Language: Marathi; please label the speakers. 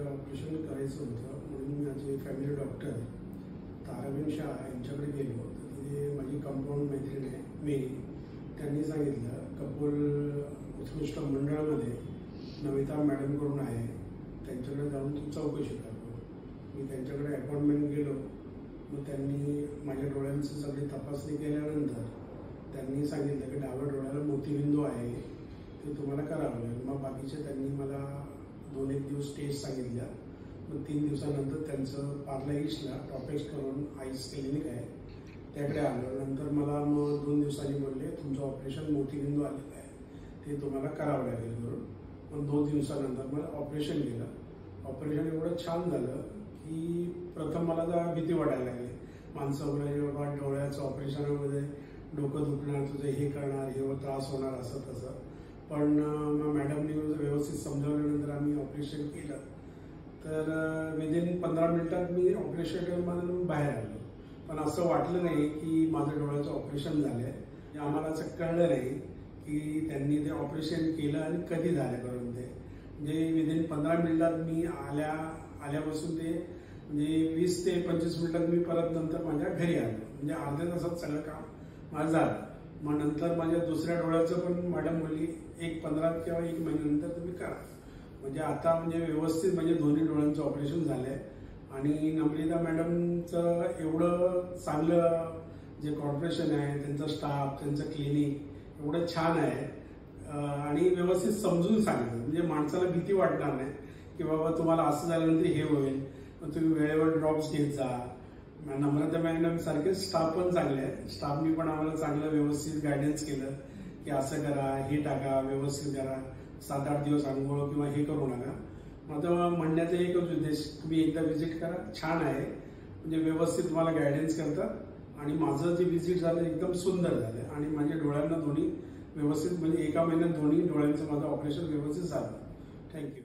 Speaker 1: माझं ऑपरेशन करायचं होतं म्हणून माझे फॅमिली डॉक्टर ताराबेन शाह यांच्याकडे गेलो. तर तिथे माझी कंपाऊंड मैत्रीण आहे मेरी, त्यांनी सांगितलं कपोल उत्कृष्ट मंडळामध्ये नमिता मॅडम करून आहे, त्यांच्याकडे जाऊन तू चौकशी करतो. मी त्यांच्याकडे अपॉइंटमेंट गेलो. मग त्यांनी माझ्या डोळ्यांची सगळी तपासणी केल्यानंतर त्यांनी सांगितलं की डाव्या डोळ्याला मोतीबिंदू आहे, ते तुम्हाला करावं लागेल. मग बाकीचे त्यांनी मला 2-1 दिवस टेस्ट सांगितल्या. मग 3 दिवसानंतर त्यांचं पार्ला ईस्टला टॉपेक्स करून आईस क्लिनिक आहे त्याकडे आलो. नंतर मला मग 2 दिवसांनी बोलले तुमचं ऑपरेशन मोतीबिंदू आलेलं आहे, ते तुम्हाला करावं लागेल म्हणून. मग 2 दिवसानंतर मला ऑपरेशन केलं. ऑपरेशन एवढं छान झालं की प्रथम मला जरा भीती वाटायला लागली. माणसं वगैरे बाबा डोळ्याचं ऑपरेशनमध्ये डोकं दुखणार, तुझं हे करणार, हे त्रास होणार, असं तसं. पण मग मॅडमनी व्यवस्थित समजावल्यानंतर आम्ही ऑपरेशन केलं. तर विदिन 15 मिनिटात मी ऑपरेशन थिएटरमधून बाहेर आलो. पण असं वाटलं नाही की माझं डोळ्याचं ऑपरेशन झालं आहे. आम्हाला असं कळलं नाही की त्यांनी ते ऑपरेशन केलं आणि कधी झालं करून ते. म्हणजे विदिन 15 मिनिटात मी आल्यापासून ते म्हणजे 20 ते 25 मिनिटात मी परत नंतर माझ्या घरी आलो. म्हणजे अर्ध्या तासात सगळं काम माझं झालं. मग नंतर माझ्या दुसऱ्या डोळ्याचं पण मॅडम बोलली 15 किंवा 1 महिन्यानंतर तुम्ही करा. म्हणजे आता म्हणजे व्यवस्थित म्हणजे दोन्ही डोळ्यांचं ऑपरेशन झालंय. आणि नम्रता मॅडमचं एवढं चांगलं जे कॉर्पोरेशन आहे, त्यांचा स्टाफ, त्यांचं क्लिनिक एवढं छान आहे आणि व्यवस्थित समजून सांगितलं. म्हणजे माणसाला भीती वाटणार नाही की बाबा तुम्हाला असं झाल्यानंतर हे होईल, मग तुम्ही वेळेवर ड्रॉप्स घेत जा. नम्रता मॅडम सारखे स्टाफ पण चांगले आहे. स्टाफनी पण आम्हाला चांगलं व्यवस्थित गायडन्स केलं की असं करा, हे टाका, व्यवस्थित करा, 7-8 दिवस आंघोळ किंवा हे करू नका. माझं म्हणण्याचा एकच उद्देश, तुम्ही एकदा व्हिजिट करा, छान आहे. म्हणजे व्यवस्थित तुम्हाला गायडन्स करतात. आणि माझं जे व्हिजिट झालं एकदम सुंदर झालं आणि माझ्या डोळ्यांना दोन्ही व्यवस्थित म्हणजे एका महिन्यात दोन्ही डोळ्यांचं माझं ऑपरेशन व्यवस्थित झालं. थँक्यू.